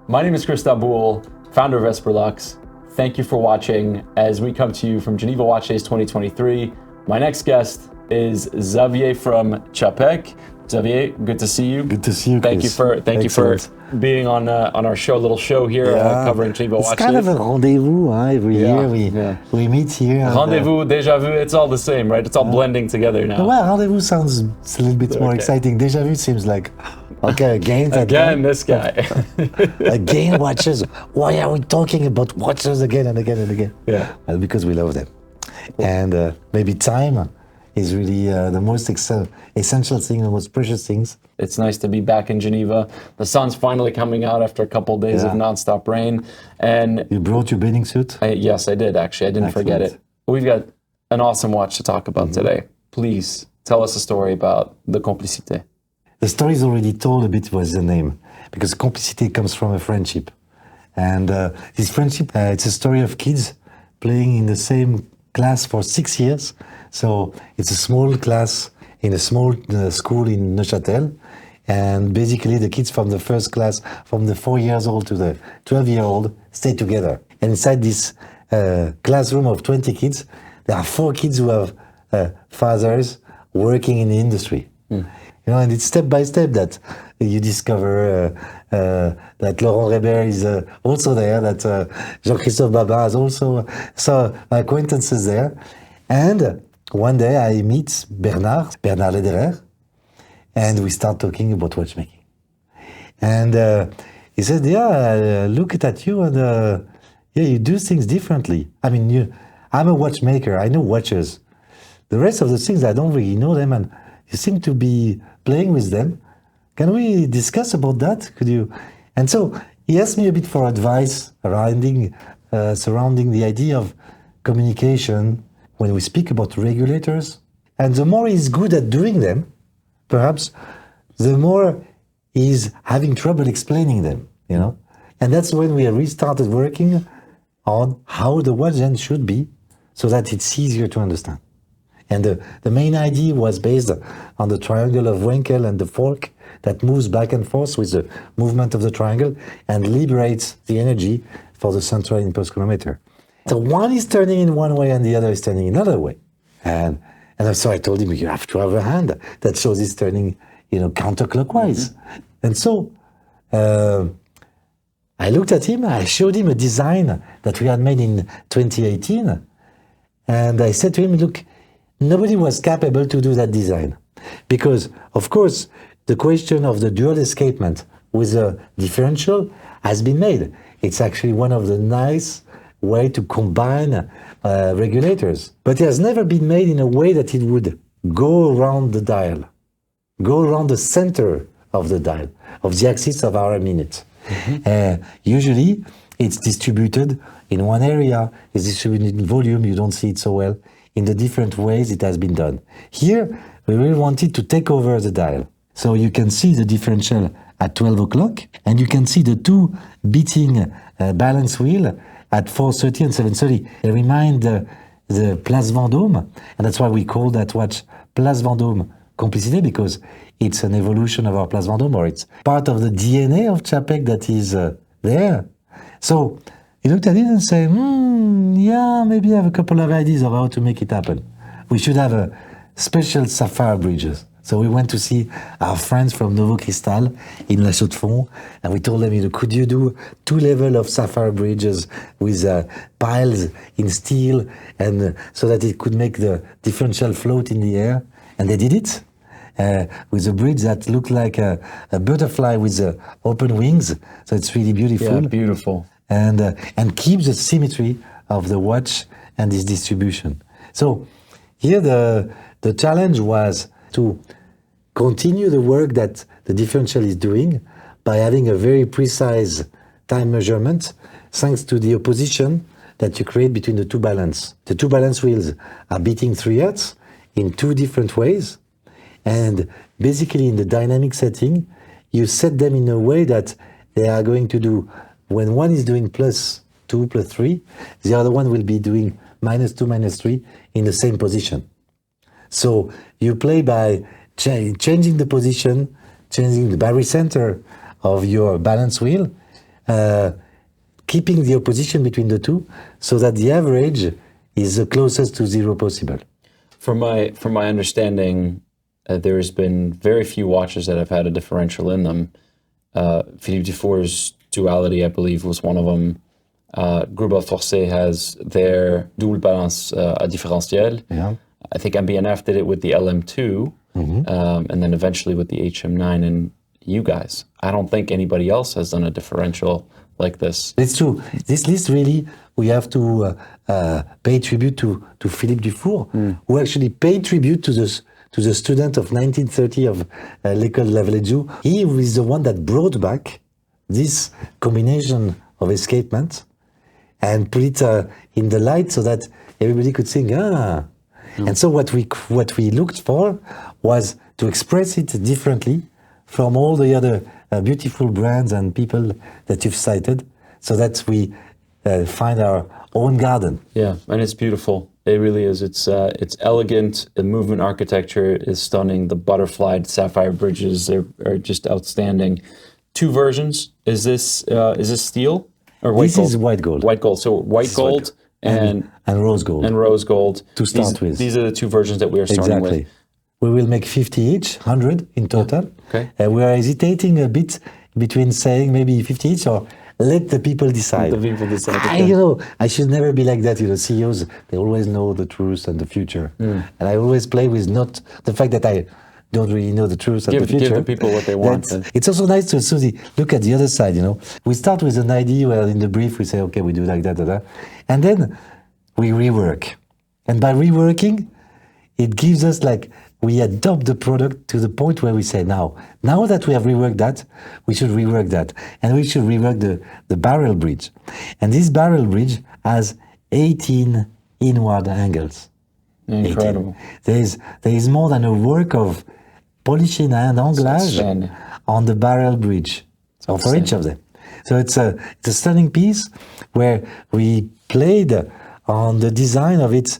My name is Chris Daboul, founder of Esperlux. Thank you for watching as we come to you from Geneva Watch Days 2023. My next guest is Xavier from CZAPEK. Xavier, good to see you. Good to see you, Chris. Thank you for being on our little show here, covering Geneva Watch Days. It's kind of a rendezvous, every year we meet here. Rendezvous, déjà vu, it's all the same, right? It's all blending together now. Well, rendezvous sounds a little bit more exciting. Déjà vu seems like, okay, again this guy. Again, watches. Why are we talking about watches again and again and again? Yeah. Well, because we love them. And maybe time is really the most essential thing, the most precious things. It's nice to be back in Geneva. The sun's finally coming out after a couple of days of nonstop rain. And you brought your bathing suit? Yes, I did, actually. I didn't forget it. We've got an awesome watch to talk about today. Please tell us a story about the Complicité. The story is already told a bit with the name, because Complicité comes from a friendship. And this friendship, it's a story of kids playing in the same class for 6 years. So it's a small class in a small school in Neuchâtel. And basically the kids from the first class, from the 4 years old to the 12-year-old, stay together. And inside this classroom of 20 kids, there are 4 kids who have fathers working in the industry. You know, and it's step by step that you discover that Laurent Reber is also there, that Jean-Christophe Babin has also acquaintances there. And one day I meet Bernard Lederer, and we start talking about watchmaking. And he said, look at you, and you do things differently. I mean, I'm a watchmaker, I know watches. The rest of the things, I don't really know them, and you seem to be playing with them. Can we discuss about that? Could you? And so he asked me a bit for advice surrounding the idea of communication when we speak about regulators. And the more he's good at doing them, perhaps the more he's having trouble explaining them, you know? And that's when we restarted working on how the watch then should be so that it's easier to understand. And the main idea was based on the triangle of Wenkel and the fork that moves back and forth with the movement of the triangle and liberates the energy for the central impulse chronometer. So one is turning in one way and the other is turning another way. And so I told him, you have to have a hand that shows it's turning, counterclockwise. And so I looked at him, I showed him a design that we had made in 2018. And I said to him, look, nobody was capable to do that design. Because, of course, the question of the dual escapement with a differential has been made. It's actually one of the nice way to combine regulators. But it has never been made in a way that it would go around the dial, go around the center of the dial, of the axis of our minute. Usually, it's distributed in one area, it's distributed in volume, you don't see it so well, in the different ways it has been done. Here, we really wanted to take over the dial. So you can see the differential at 12 o'clock, and you can see the two beating balance wheel at 4:30 and 7:30. They remind the Place Vendôme, and that's why we call that watch Place Vendôme Complicité, because it's an evolution of our Place Vendôme, or it's part of the DNA of CZAPEK that is there. So he looked at it and said, maybe I have a couple of ideas of how to make it happen. We should have a special sapphire bridges. So we went to see our friends from Novo Cristal in La Chaux-de-Fonds, and we told them, could you do 2 levels of sapphire bridges with piles in steel, and so that it could make the differential float in the air? And they did it with a bridge that looked like a butterfly with open wings. So it's really beautiful. Yeah, beautiful. And keeps the symmetry of the watch and its distribution. So here the challenge was to continue the work that the differential is doing by having a very precise time measurement thanks to the opposition that you create between the two balance. The two balance wheels are beating 3 hertz in 2 different ways, and basically in the dynamic setting you set them in a way that they are going to do, when one is doing +2, +3, the other one will be doing -2, -3 in the same position. So you play by changing the position, changing the barycenter of your balance wheel, keeping the opposition between the two so that the average is the closest to zero possible. From my understanding, there's been very few watches that have had a differential in them. Philippe Dufour's duality, I believe, was one of them. Gruber Forcé has their double balance à différentiel. Yeah. I think MB&F did it with the LM2, and then eventually with the HM9, and you guys. I don't think anybody else has done a differential like this. It's true. This list really, we have to pay tribute to Philippe Dufour, who actually paid tribute to the student of 1930 of L'École de la Vallée. He is the one that brought back this combination of escapement and put it in the light so that everybody could think, And so what we looked for was to express it differently from all the other beautiful brands and people that you've cited, so that we find our own garden. Yeah, and it's beautiful. It really is. It's elegant. The movement architecture is stunning. The butterflied sapphire bridges are just outstanding. Two versions. Is this steel or white gold? This is white gold. White gold. So white gold and rose gold. And rose gold. To start with. These are the two versions that we are starting with. Exactly. We will make 50 each, 100 in total. Okay. We are hesitating a bit between saying maybe 50 each or let the people decide. Let the people decide. I should never be like that. CEOs, they always know the truth and the future. And I always play with not the fact that I don't really know the truth and the future. Give the people what they want. It's also nice to look at the other side, We start with an idea where in the brief we say, okay, we do like that, and then we rework. And by reworking, it gives us we adopt the product to the point where we say, now that we have reworked that, we should rework that. And we should rework the barrel bridge. And this barrel bridge has 18 inward angles. Incredible. 18. There is more than a work of polishing and anglage on the barrel bridge for each of them. So it's a stunning piece where we played on the design of it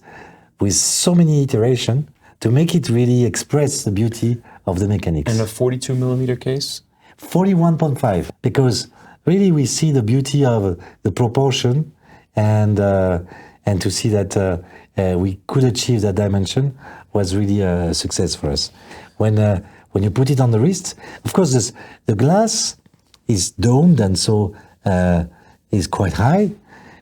with so many iterations to make it really express the beauty of the mechanics. And a 42 millimeter case? 41.5, because really we see the beauty of the proportion and to see that we could achieve that dimension was really a success for us. When you put it on the wrist, of course the glass is domed and so is quite high,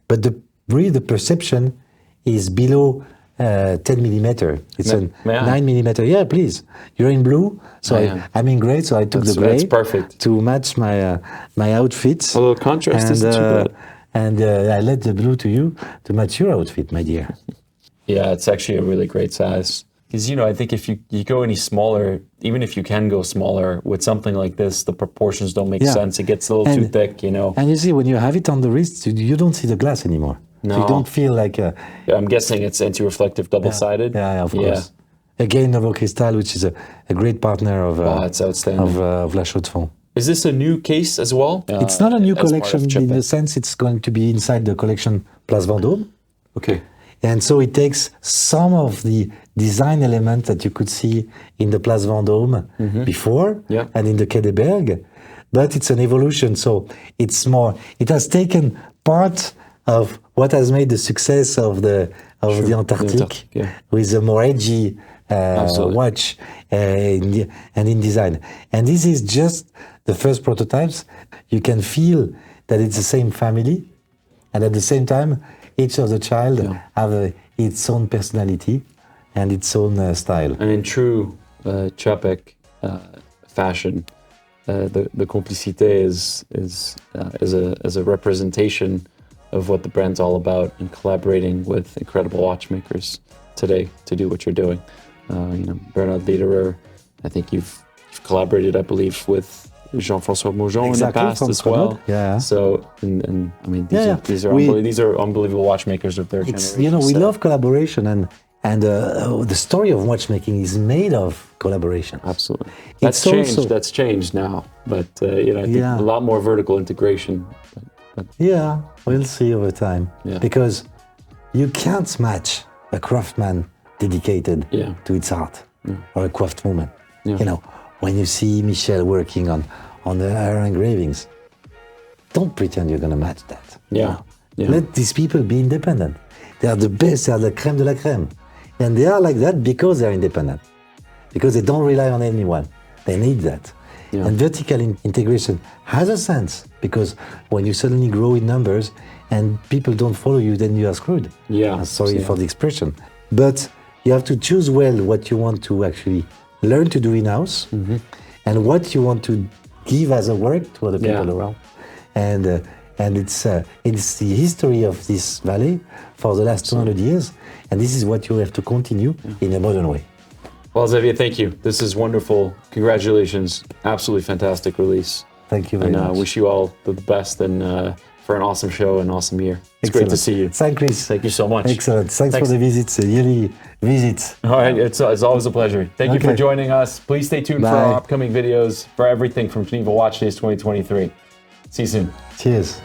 but the perception is below 10 millimeter. It's a 9 millimeter. Yeah, please. You're in blue, so I'm in gray, so I took the gray. That's perfect. To match my outfit. A little contrast isn't too bad. And I let the blue to you to match your outfit, my dear. Yeah, it's actually a really great size. Because, I think if you go any smaller, even if you can go smaller, with something like this, the proportions don't make sense. It gets a little too thick, And you see, when you have it on the wrist, you don't see the glass anymore. No. So you don't feel like... I'm guessing it's anti-reflective double-sided. Yeah, of course. Again, Novo Cristal, which is a great partner of it's outstanding. Of La Chaux-de-Fonds. Is this a new case as well? It's not a new collection in the sense it's going to be inside the collection Place Vendôme. Okay. And so it takes some of the design elements that you could see in the Place Vendôme before and in the Quai des Bergues, but it's an evolution. So it has taken part of what has made the success of the Antarctique with a more edgy watch and in design. And this is just the first prototypes. You can feel that it's the same family, and at the same time, each of the child have its own personality and its own style. And in true CZAPEK fashion, the Complicité is a representation of what the brand's all about, and collaborating with incredible watchmakers today to do what you're doing. Bernard Lederer, I think you've collaborated, I believe, with Jean-François Maujon in the past as well. Yeah. So, and I mean, these are unbelievable watchmakers of their generation. We love collaboration, and the story of watchmaking is made of collaboration. Absolutely. That's changed now, but I think a lot more vertical integration. But yeah, we'll see over time. Yeah. Because you can't match a craftsman dedicated to its art or a craftswoman. Yeah. When you see Michel working on the iron engravings, don't pretend you're going to match that. Yeah. Yeah. Let these people be independent. They are the best, they are the crème de la crème. And they are like that because they're independent, because they don't rely on anyone. They need that. Yeah. And vertical integration has a sense, because when you suddenly grow in numbers and people don't follow you, then you are screwed. Yeah. Sorry for the expression. But you have to choose well what you want to actually learn to do in-house, and what you want to give as a work to other people around. And it's the history of this valley for the last 200 years, and this is what you have to continue in a modern way. Well, Xavier, thank you. This is wonderful. Congratulations. Absolutely fantastic release. Thank you very much. And wish you all the best and for an awesome show and awesome year. It's great to see you. Thanks, Chris. Thank you so much. Excellent. Thanks for the visits, yearly visits. All right, it's always a pleasure. Thank you for joining us. Please stay tuned for our upcoming videos for everything from Geneva Watch Days 2023. See you soon. Cheers.